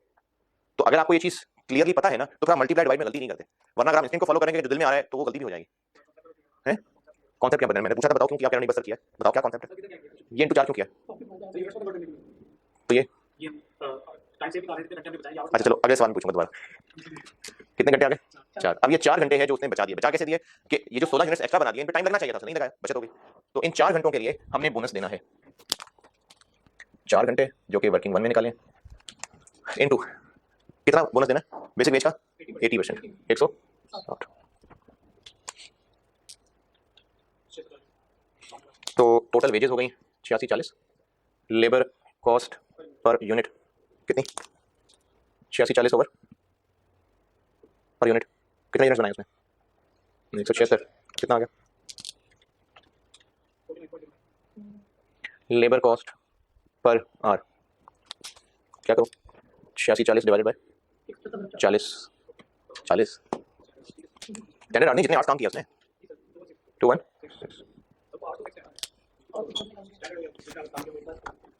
तो अगर आपको ये चीज क्लियरली पता है ना, तो फिर आप मल्टीप्लाई डिवाइड में गलती नहीं करते, वरना अगर आप इंस्टिंक्ट को फॉलो करेंगे जो दिल में आ रहा है तो वो गलती भी हो जाएगी। है कॉन्सेप्ट क्या बदलना? मैंने पूछा था, बताओ क्यों किया, नहीं बसर किया, बताओ क्या कॉन्सेप्ट है? ये इंटू 4 क्यों किया? तो ये अच्छा चलो अगले सवाल में पूछूंगा दोबारा। कितने घंटे आ गए? 4। अब ये 4 घंटे है जो उसने बचा दिए। बचा कैसे दिए कि ये जो 16 यूनिट्स एक्स्ट्रा बना दिए, इन पे टाइम लगना चाहिए था, उसने नहीं लगाया, बचत हो गई। तो इन 4 घंटों के लिए हमने बोनस देना है 4 घंटे, जो कि वर्किंग 1 में निकालें, इनटू कितना बोनस देना है बेसिक वेज का? 80%, 160। तो टोटल वेजेस हो गई 86 40। लेबर कॉस्ट पर यूनिट कितनी? 86-40 ओवर पर यूनिट। कितने यूनिट्स बनाए उसने? 176। कितना आ गया? लेबर कॉस्ट पर आवर क्या करो? 86-40 डिवाइडेड बाय 40 स्टैंडर्ड आर्ट नहीं, जितने आवर्स काम किया उसने 21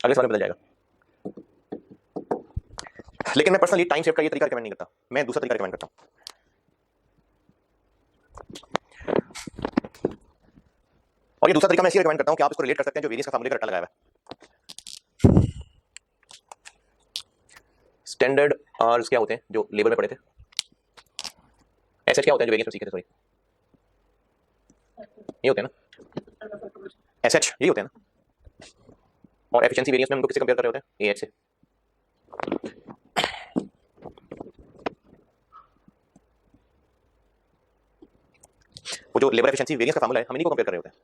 अगले साल में बदल जाएगा। लेकिन मैं पर्सनली टाइम सेव का ये तरीका रिकमेंड नहीं करता, मैं दूसरा तरीका रिकमेंड करता हूँ। और ये दूसरा तरीका मैं इसलिए रिकमेंड करता हूँ कि आप इसको रिलेट कर सकते हैं जो वेरिएंस का फार्मूले का रट्टा लगाया हुआ है। स्टैंडर्ड आवर्स क्या होते हैं जो लेबर में पढ़े थे? एसएच क्या होता है जो वेरिएंस में सीखे थे? सॉरी, ये होते हैं ना, एसएच यही होते हैं ना। और एफिशिएंसी वेरिएंस में हम उनको किससे कंपेयर कर रहे होते हैं? एएच से। वो जो लेबर एफिशिएंसी वेरिएंस का फार्मूला है हम इन्हीं को कंपेयर कर रहे होते हैं।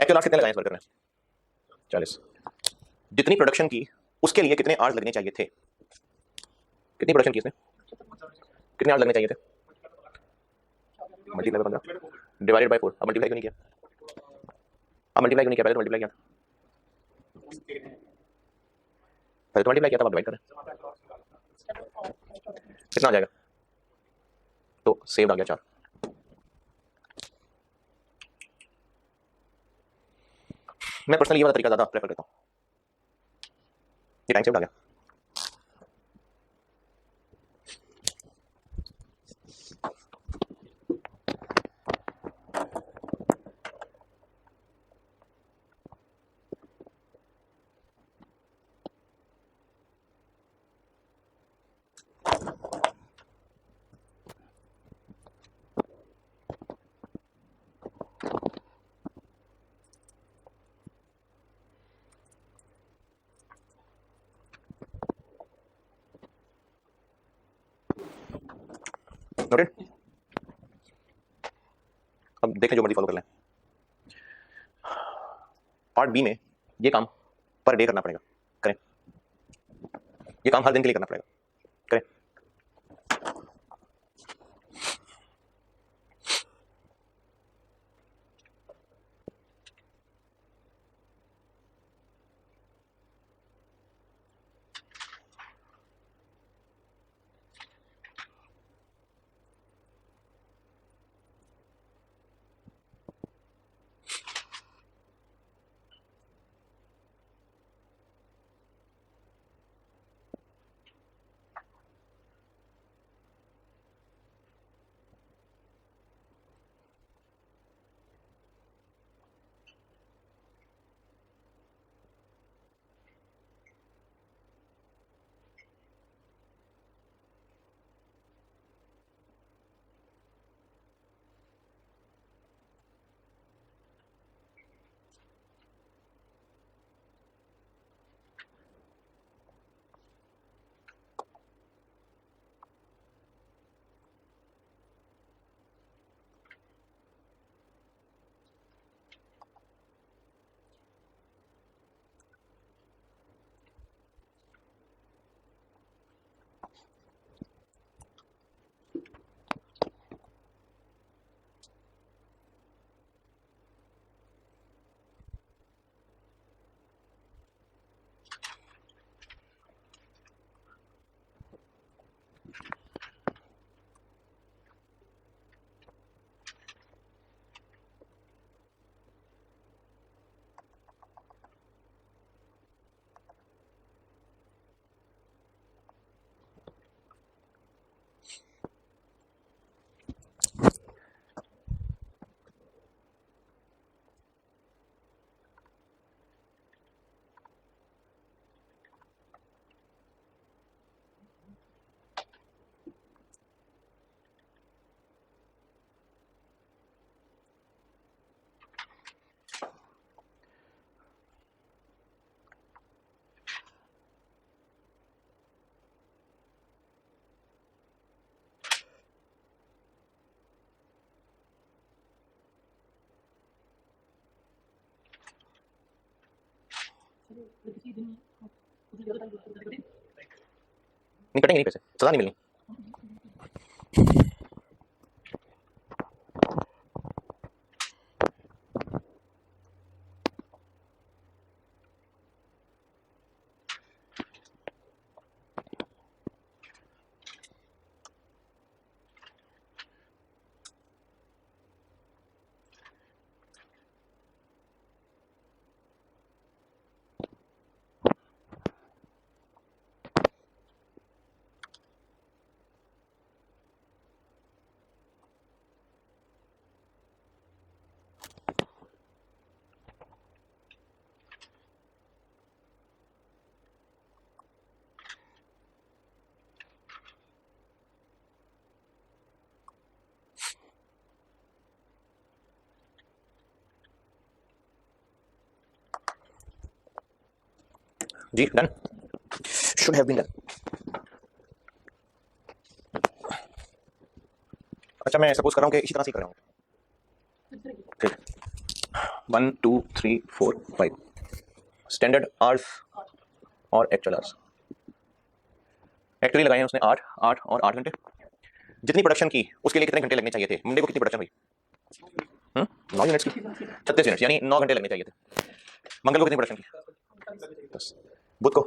एक्चुअल आवर्स कितने लगाए इस वर्कर ने? 40। जितनी प्रोडक्शन की उसके लिए कितने आवर्स लगने चाहिए थे? कितनी प्रोडक्शन की इसने? कितने आवर्स लगने चाहिए थे? Multiply by 15 divided by 4। अब मल्टीप्लाई क्यों नहीं किया? अब मल्टीप्लाई क्यों नहीं किया? पहले तो मल्टीप्लाई किया था, पहले तो मल्टीप्लाई किया था, अब डिवाइड करें। कितना आ जाएगा? तो सेव्ड आ गया 4। मैं पर्सनली ये वाला तरीका ज्यादा प्रेफर करता हूँ। ये टाइम सेव्ड आ गया। नोटेड। अब देखें जो मर्जी फॉलो कर लें। पार्ट बी में ये काम पर डे करना पड़ेगा, करें। ये काम हर दिन के लिए करना पड़ेगा, करें। नहीं कटेंगे नहीं पैसे, सजा नहीं मिलनी। जी done, should have been done. अच्छा मैं सपोज कर रहा हूँ कि इसी तरह से कर रहा हूँ, ठीक, 1 2 3 4 5 स्टैंडर्ड आवर्स और एक्चुअल आवर्स। एक्चुअली लगाए हैं उसने 8 8 और 8 घंटे। जितनी प्रोडक्शन की उसके लिए कितने घंटे लगने चाहिए थे? मंडे को कितनी प्रोडक्शन हुई? 9 यूनिट्स की, 36 यूनिट्स, यानी 9 घंटे लगने चाहिए थे। मंगल को कितनी प्रोडक्शन की? 10। बुध को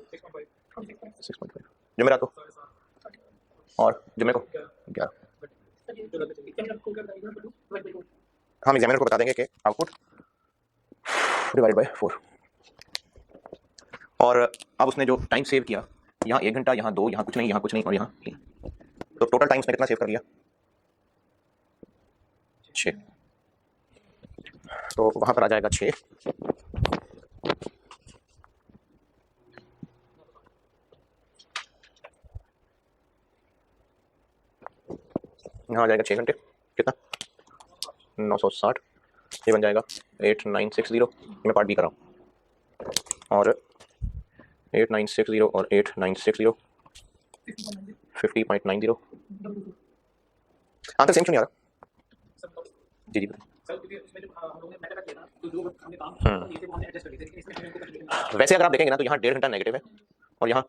6.5, जुमेरात को, और जुमे को 11। हम एग्जामिनर को बता देंगे कि आउटपुट डिवाइड बाय 4। और अब उसने जो टाइम सेव किया, यहाँ 1 घंटा, यहाँ 2, यहाँ कुछ नहीं, यहाँ कुछ नहीं, और यहाँ 3, तो टोटल टाइम उसने कितना सेव कर लिया? 6। तो वहां पर आ जाएगा 6, यहाँ आ जाएगा 6 घंटे, कितना? 960। ये बन जाएगा 8960, मैं पार्ट बी कर रहा हूँ, और 8960 और 8960 50.90। आंसर सेम क्यों नहीं आ रहा? जी जी वैसे अगर आप देखेंगे ना तो यहाँ 1.5 घंटा नेगेटिव है, और यहाँ,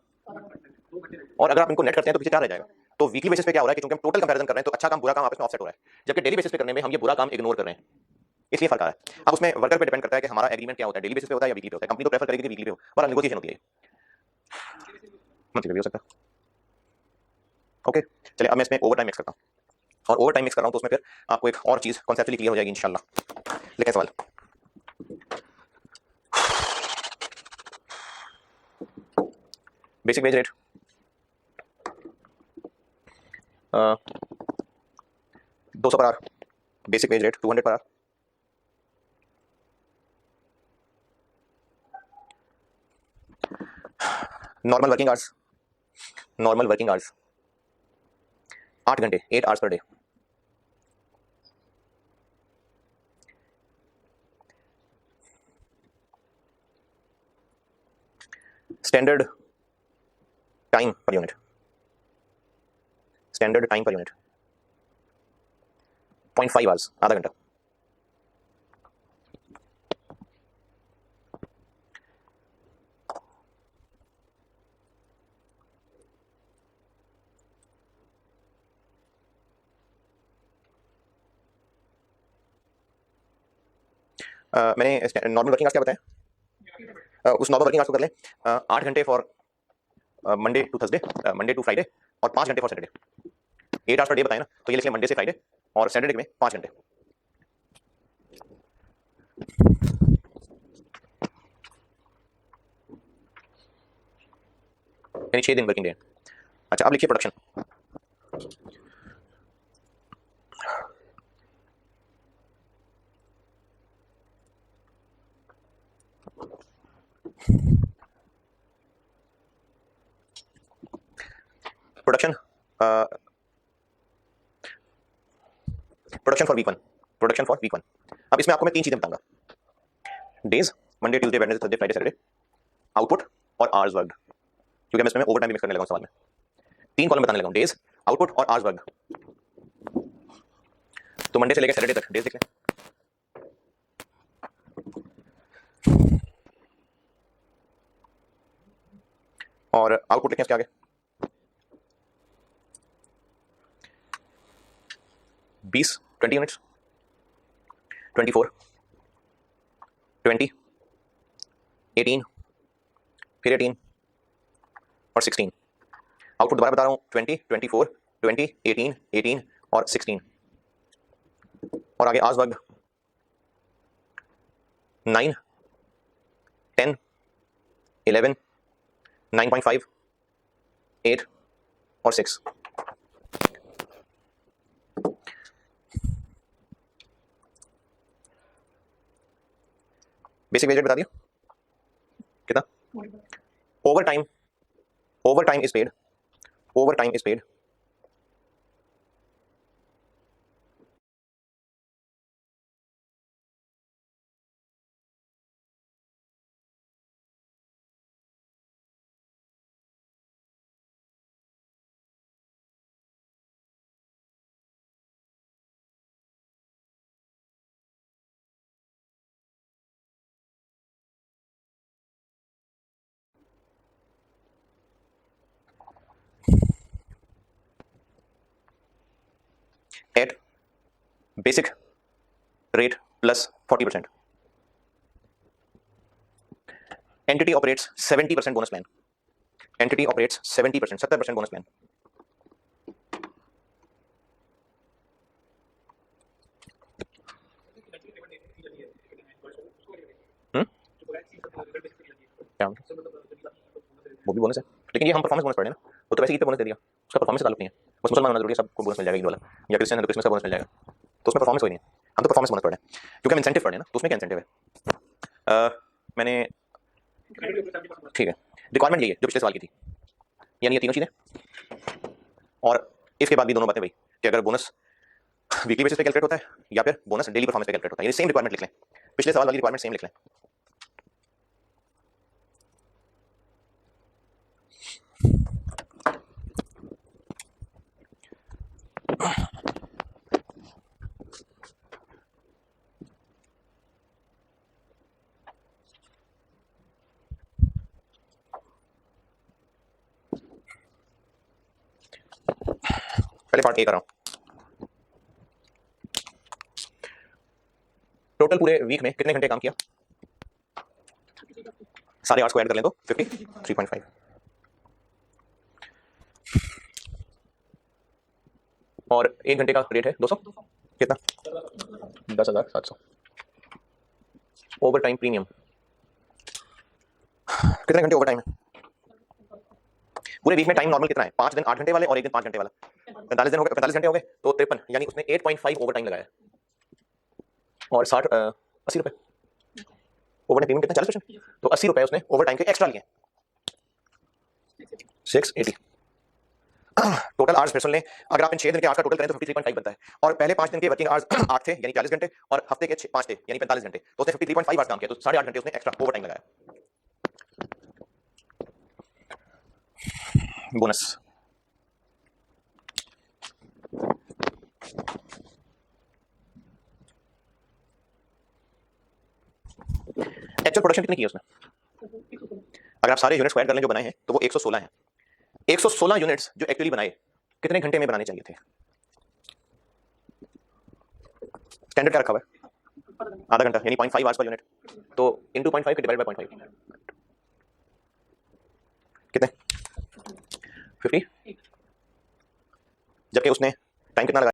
और अगर आप इनको नेट करते हैं तो पीछे 4 रह जाएगा। तो वीकली बेसिस पे क्या हो रहा है कि क्योंकि हम टोटल कंपैरिजन कर रहे हैं तो अच्छा काम बुरा काम आपस में ऑफसेट हो रहा है, जबकि डेली बेसिस पे करने में हम ये बुरा काम इग्नोर कर रहे हैं, इसलिए फर्क आ रहा है। अब उसमें वर्कर पे डिपेंड करता है कि हमारा एग्रीमेंट क्या होता है, डेली बेसिस पे होता है या वीकली पे होता है। कंपनी तो प्रेफर करेगी कि वीकली पे हो, और नेगोशिएशन होती है, मंथली भी हो सकता है। ओके चलिए, अब मैं इसमें ओवर टाइम मिक्स करता हूँ, और ओवर टाइम मिक्स कर रहा हूँ तो उसमें फिर आपको एक और चीज कॉन्सेप्चुअली क्लियर हो जाएगी इंशाल्लाह। लिखें सवाल। Basic wage rate 200 per our, basic wage rate 200 per hour, normal working hours, normal working hours 8 घंटे, 8 hours per day. Standard time per unit, standard time per unit 0.5 hours, आधा घंटा। मैंने नॉर्मल वर्किंग आवर्स क्या बताया? उस normal working hours को कर लें 8 घंटे for Monday to Thursday, Monday to Friday, और 5 घंटे for Saturday. 8 hours per day बताया ना, तो ये लिख लें मंडे से फ्राइडे, और सैटरडे में 5 घंटे, यानी 6 दिन वर्किंग डे। अच्छा अब लिखिए production. Production production for week 1, production for week 1। अब इसमें आपको मैं 3 चीजें बताऊंगा, days, Monday Tuesday Wednesday Thursday Friday Saturday, output और आवर्स वर्कड, क्योंकि मैं इसमें ओवर टाइम भी मिक्स करने लगा हूं सवाल में। 3 कॉलम बताने लगा हूं, डेज, आउटपुट और आवर्स वर्कड। तो मंडे से लेकर सैटरडे तक डेज लिख लें, और आउटपुट लिखें इसके आगे, 20 20 यूनिट्स, 24 20 18 फिर 18 और 16। आउटपुट दोबारा बता रहा हूँ, 20 24 20 18 18 और 16। और आगे आज वर्ग 9 10 11 9.5 8 और 6। बेसिक वेज रेट बता दिया कितना? Over time is paid, over time is paid at basic rate plus 40%. Entity operates 70% bonus plan. Entity operates 70%, 70% bonus plan. क्या वो भी बोनस है, लेकिन ये हम परफॉर्मेंस बोनस पढ़े ना, वो तो वैसे ही बोनस दे दिया, उसका परफॉर्मेंस ताल्लुक नहीं है। बस मुसलमान होना जरूरी है, सबको बोनस मिल जाएगा ईद वाला, या क्रिश्चियन है तो क्रिसमस का बोनस मिल जाएगा, तो उसमें परफॉर्मेंस कोई नहीं है। हम तो परफॉर्मेंस बोनस पढ़े क्योंकि हम इंसेंटिव पढ़े ना, तो उसमें क्या इंसेंटिव है? मैंने ठीक है, रिक्वायरमेंट यही है जो पिछले सवाल की थी, यानी ये तीनों चीजें और इसके बाद भी दोनों बातें भाई कि अगर बोनस वीकली बेसिस पे कैलकुलेट होता है या फिर बोनस डेली परफॉर्मेंस पे कैलकुलेट होता है, ये सेम रिक्वायरमेंट लिख लें, पिछले सवाल वाली रिक्वायरमेंट सेम लिख लें। पहले पार्ट ए कर रहा हूं, टोटल पूरे वीक में कितने घंटे काम किया? सारे 8 को ऐड कर लें तो 53.5 और 1 घंटे का रेट है 200, कितना? 10,700। ओवर टाइम प्रीमियम कितने घंटे ओवर टाइम है पूरे वीक में? टाइम नॉर्मल कितना है? 5 दिन 8 घंटे वाले और 1 दिन 5 घंटे वाला, 45 दिन हो गए, 45 घंटे हो गए तो 53, यानी उसने 8.5 ओवर टाइम लगाया और 80 रुपए ओवर टाइम पेमेंट कितना? 40%, तो 80 रुपए उसने ओवर टाइम के एक्स्ट्रा लिए, 680। टोटल आवर्स फिर सुन लें, अगर आप इन 6 दिन के आवर्स का टोटल करें तो 53.5 बनता है, और पहले 5 दिन के वर्किंग आवर्स 8 थे यानी 40 घंटे, और हफ्ते के 5 थे यानी 45 घंटे, तो उसने 53.5 आवर्स काम किया, तो 8.5 घंटे उसने एक्स्ट्रा ओवर टाइम लगाया। बोनस एक्चुअल प्रोडक्शन कितनी की है उसने? अगर आप सारे यूनिट्स को ऐड कर लें जो बनाए हैं तो वो 116 हैं। 116 यूनिट्स जो एक्चुअली बनाए कितने घंटे में बनाने चाहिए थे? स्टैंडर्ड क्या रखा हुआ है? आधा घंटा, यानी 0.5 आवर्स पर यूनिट, तो इनटू 0.5 के डिवाइड बाय 0.5 कितने? 50, जबकि उसने टाइम कितना लगाया?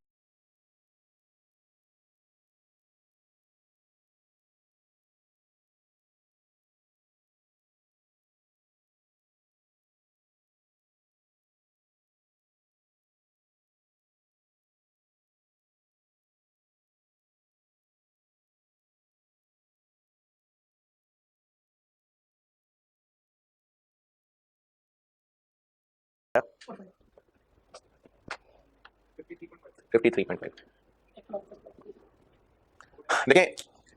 देखिए,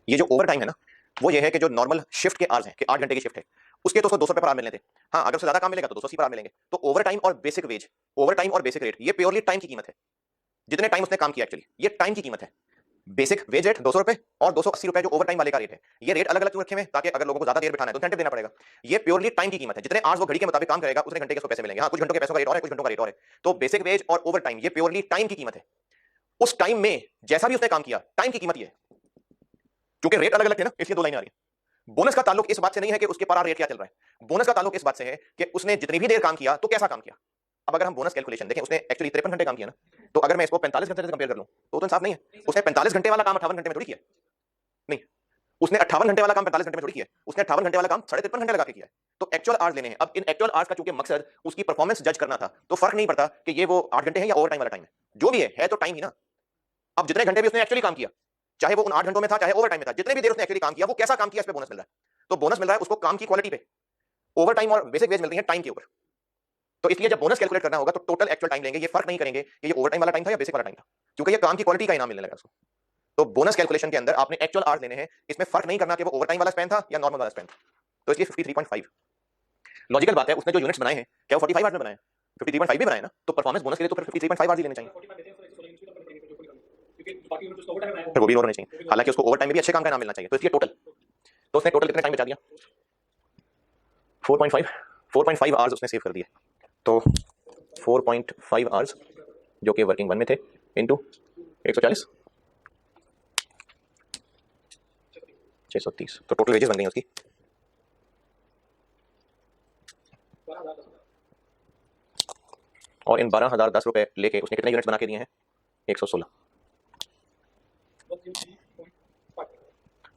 ये जो ओवर टाइम है ना, वो ये है कि जो नॉर्मल शिफ्ट के आवर्स हैं कि 8 घंटे की शिफ्ट है, उसके तो उसको 200 रुपए पर आवर मिलने थे। हाँ, अगर उससे ज्यादा काम मिलेगा तो 280 पर आवर मिलेंगे। तो ओवर टाइम और बेसिक वेज, ओवर टाइम और बेसिक रेट, ये प्योरली टाइम की कीमत है, जितने टाइम उसने काम किया एक्चुअली, ये टाइम की कीमत है। बेसिक वेज रेट 200 रुपए और 280 रुपए जो ओवर टाइम वाले का रेट है, ये रेट अलग अलग क्यों रखे हुए? ताकि अगर लोगों को ज्यादा देर बिठाना है तो इंसेंटिव देना पड़ेगा। ये प्योरली टाइम की कीमत है, जितने आवर्स वो घड़ी के मुताबिक काम करेगा उतने घंटे के उसको पैसे मिलेंगे। हाँ, कुछ घंटों के पैसों का रेट और है, कुछ घंटों का रेट और है। तो बेसिक वेज और ओवर टाइम ये प्योरली टाइम की कीमत है। उस टाइम में जैसा भी उसने काम किया, टाइम की कीमत ये है। क्योंकि रेट अलग अलग थे ना, इसलिए दो लाइनें आ रही हैं। बोनस का ताल्लुक इस बात से नहीं है कि उसके पर रेट क्या चल रहा है, बोनस का ताल्लुक इस बात से है कि उसने जितनी भी देर काम किया तो कैसा काम किया। अब अगर हम बोनस कैलकुलेशन देखें, उसने एक्चुअली 53 घंटे काम किया ना, तो अगर मैं इसको 45 घंटे से कंपेयर कर लूं तो इंसाफ नहीं है। उसने 45 घंटे वाला काम 58 घंटे में थोड़ी किया, नहीं। उसने 58 घंटे वाला काम 45 घंटे में थोड़ी किया, उसने 58 घंटे वाला काम 53.5 घंटे लगा के किया है। तो एक्चुअल आवर्स लेने हैं। अब इन एक्चुअल आवर्स का चूंकि मकसद उसकी परफॉर्मेंस जज करना था, तो फर्क नहीं पड़ता कि ये वो 8 घंटे है या ओवर टाइम वाला टाइम है, जो भी है तो टाइम ही ना। अब जितने घंटे भी उसने एक्चुअली काम किया, चाहे वो उन 8 घंटों में था चाहे ओवर टाइम में था, जितने भी देर उसने एक्चुअली काम किया, वो कैसा काम किया, इस पे बोनस मिल रहा है। तो बोनस मिल रहा है उसको काम की क्वालिटी पे, ओवर टाइम और बेसिक वेज मिलती है टाइम के ऊपर। तो इसलिए जब बोनस कैलकुलेट करना होगा तो टोटल एक्चुअल टाइम लेंगे, ये फर्क नहीं करेंगे कि ये ओवर टाइम वाला टाइम था या बेसिक वाला टाइम था, क्योंकि ये काम की क्वालिटी का इनाम मिलने लगा उसको। तो बोनस कैलकुलेशन के अंदर आपने एक्चुअल आवर्स लेने हैं, इसमें फर्क नहीं करना कि वो ओवर टाइम वाला स्पेन था या नॉर्मल वाला स्पेन था। तो इसलिए 53.5 लॉजिकल बात है। उसने जो यूनिट्स बनाए हैं क्या वो 45 आवर्स में बनाए हैं? 53.5 भी बनाए ना, तो परफॉर्मेंस बोनस के लिए तो फिर 53.5 आवर्स ही लेने चाहिए, फिर वो भी होने चाहिए। हालांकि उसको ओवर टाइम में भी अच्छे काम का इनाम मिलना चाहिए। तो इसलिए टोटल, तो उसने टोटल कितना टाइम बचा दिया? 4.5 आवर्स उसने सेव कर दिए। तो 4.5 आवर्स जो कि वर्किंग वन में थे इंटू 140 630, तो टोटल वेजेस बन गई उसकी। और इन 12,010 रुपए लेके उसने कितने यूनिट्स बना के दिए हैं? 116।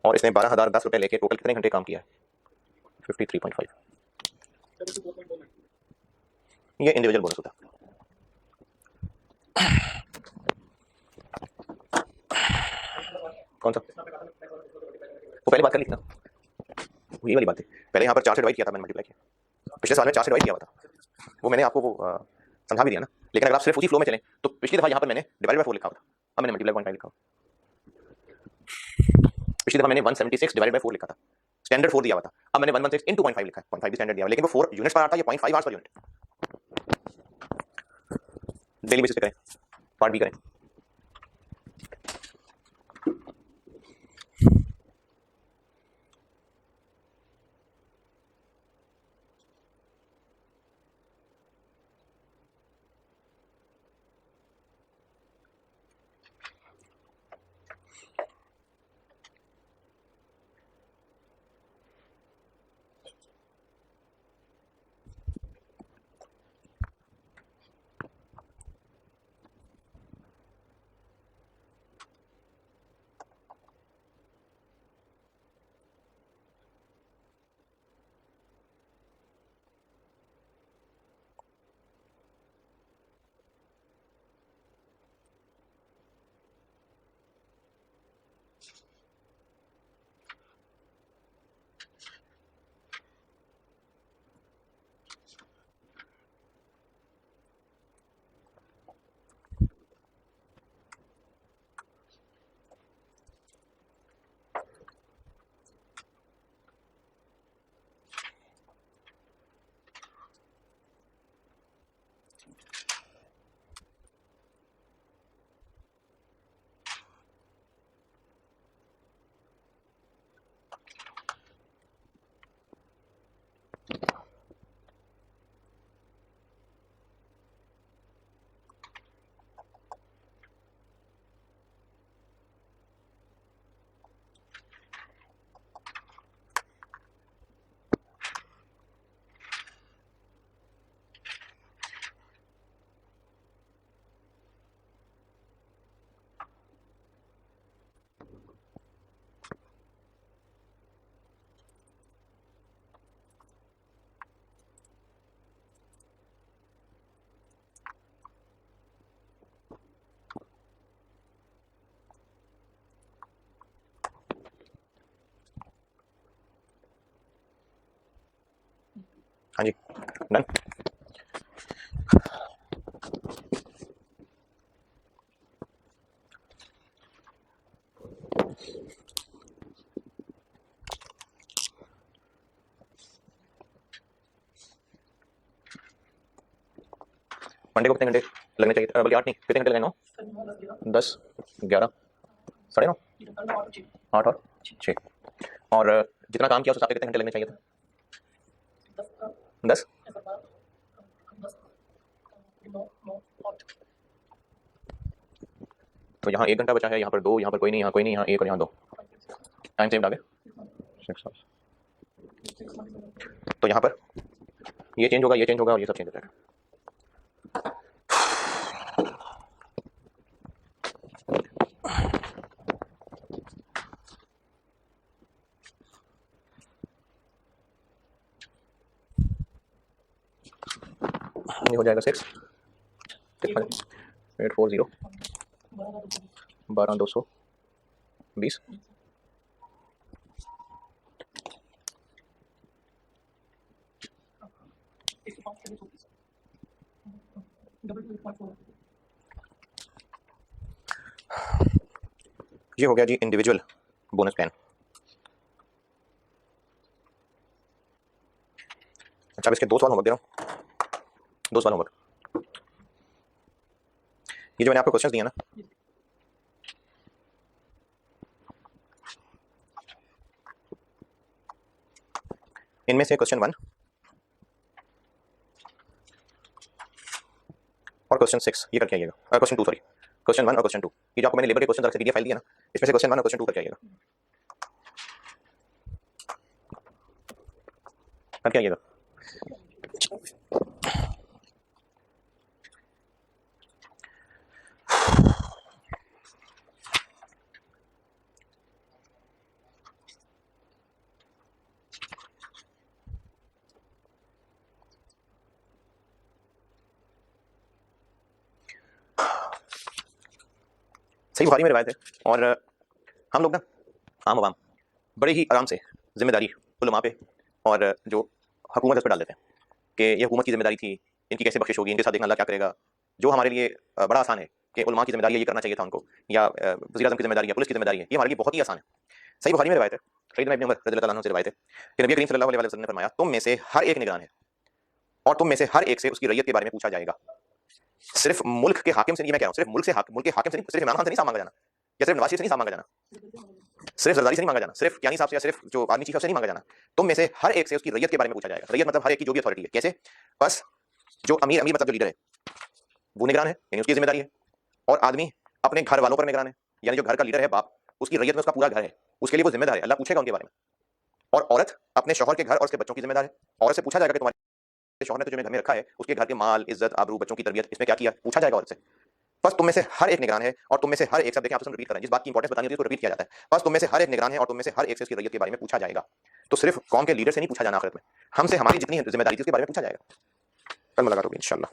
और इसने 12,010 रुपए लेके टोटल कितने घंटे काम किया है? 53.5। ये इंडिविजुअल बोनस होता है। कौन सा? वो पहले बात कर ली थी ना, वही वाली बात है। पहले यहाँ पर 4 से डिवाइड किया था मैंने, मल्टीप्लाई किया। पिछले साल में 4 से डिवाइड किया हुआ था, वो मैंने आपको वो समझा भी दिया ना। लेकिन अगर आप सिर्फ उसी फ्लो में चलें तो पिछली दफा यहाँ पर मैंने डिवाइड बाय 4 लिखा हुआ था, अब मैंने मल्टीप्लाई 0.5 लिखा हुआ। पिछली दफा मैंने 176 डिवाइड बाय 4 लिखा था, स्टैंडर्ड 4 दिया हुआ था। अब मैंने 116 इंटू 0.5 लिखा है, 0.5 भी स्टैंडर्ड दिया हुआ, लेकिन वो 4 यूनिट्स पर आता है, ये 0.5 hours per unit. Daily basis पे करें, पार्ट बी करें। हाँ जी, डन। मंडे को कितने घंटे लगने चाहिए? बल्कि 8 नहीं, कितने घंटे लगने? 9 10 11 9:30 8 और 6। और जितना काम किया उस हिसाब से कितने घंटे लगने चाहिए था? 10। तो यहाँ 1 घंटा बचा है, यहाँ पर 2, यहाँ पर कोई नहीं, यहाँ कोई नहीं, यहाँ 1 और यहाँ 2। टाइम सेव आ गया 6 आवर्स। तो यहाँ पर ये चेंज होगा, ये चेंज होगा और ये सब चेंज हो जाएगा। ये हो जाएगा 6 840 12220। ये हो गया जी इंडिविजुअल बोनस प्लान। अच्छा, अब इसके 2 सवाल होमवर्क दे रहा हूँ, 2 सवाल होमवर्क। ये जो मैंने आपको क्वेश्चंस दिए ना, इनमें से क्वेश्चन 1 और क्वेश्चन 6 ये करके आइएगा, क्वेश्चन 2 सॉरी, क्वेश्चन 1 और क्वेश्चन 2, ये जो आपको मैंने लेबर के क्वेश्चन अलग से पीडीएफ फाइल दिया ना, इसमें से क्वेश्चन 1 और क्वेश्चन 2 करके आइएगा, करके आइएगा। सही बुखारी में रिवायत है, और हम लोग ना आम आवाम बड़े ही आराम से जिम्मेदारी उलमा पे और जो हुकूमत है उस पर डाल देते हैं कि ये हुकूमत की जिम्मेदारी थी, इनकी कैसे बख्शिश होगी, इनके साथ देखना अल्लाह क्या करेगा। जो हमारे लिए बड़ा आसान है कि उलमा की जिम्मेदारी है, ये करना चाहिए था उनको, या वज़ीर आज़म की जिम्मेदारी है, पुलिस की जिम्मेदारी है, ये हमारे लिए बहुत ही आसान है। सही बुखारी में रिवायत है, सैयदना इब्न उमर रज़ियल्लाहु ताला अन्हु से रिवायत है कि नबी करीम सल्लल्लाहु अलैहि वसल्लम ने फरमाया, तुम में से हर एक निगरान है और तुम में से हर एक से उसकी रैयत के बारे में पूछा जाएगा। सिर्फ मुल्क के हाकिम से नहीं, मैं कह रहा हूँ सिर्फ मुल्क के हाकिम से नहीं, सिर्फ इमरान खान से नहीं सामान मांगा जाना, या सिर्फ नवाज शरीफ से नहीं सामान मांगा जाना, सिर्फ जरदारी से नहीं मांगा जाना, सिर्फ कियानी साहब से या सिर्फ जो आर्मी चीफ से नहीं मांगा जाना। तुम में से हर एक से उसकी रैयत के बारे में पूछा जाएगा। रैयत मतलब हर एक की जो भी अथॉरिटी है। कैसे? बस जो अमीर मतलब जो लीडर है वो निगरान है, यानी उसकी जिम्मेदारी है, और आदमी अपने घर वालों पर निगरान है, यानी जो घर का लीडर है बाप, उसकी रैयत में उसका पूरा घर है, उसके लिए वो जिम्मेदार है, अल्लाह पूछेगा उनके बारे में। और औरत अपने शौहर के घर और उसके बच्चों की जिम्मेदार है। औरत से पूछा जाएगा कि तुम्हारे शौहर ने तुझे घर में रखा है, उसके घर के माल, इज्जत, आबरू, बच्चों की तरबियत, इसमें क्या किया, पूछा जाएगा औरत से। बस तुम में से हर एक निगरान है और तुम में से हर एक, सब देखें आप रिपीट करें, जिस बात की इंपॉर्टेंस बतानी होती है तो रिपीट किया जाता है। बस तुम में से हर एक निगरान है और तुम में से हर एक से उसकी रैयत के बारे में पूछा जाएगा। तो सिर्फ कौम के लीडर से नहीं पूछा जाना आखिरत में, हमसे हमारी जितनी जिम्मेदारी थी उसके बारे में पूछा जाएगा। कल मुलाकात होगी इंशाल्लाह।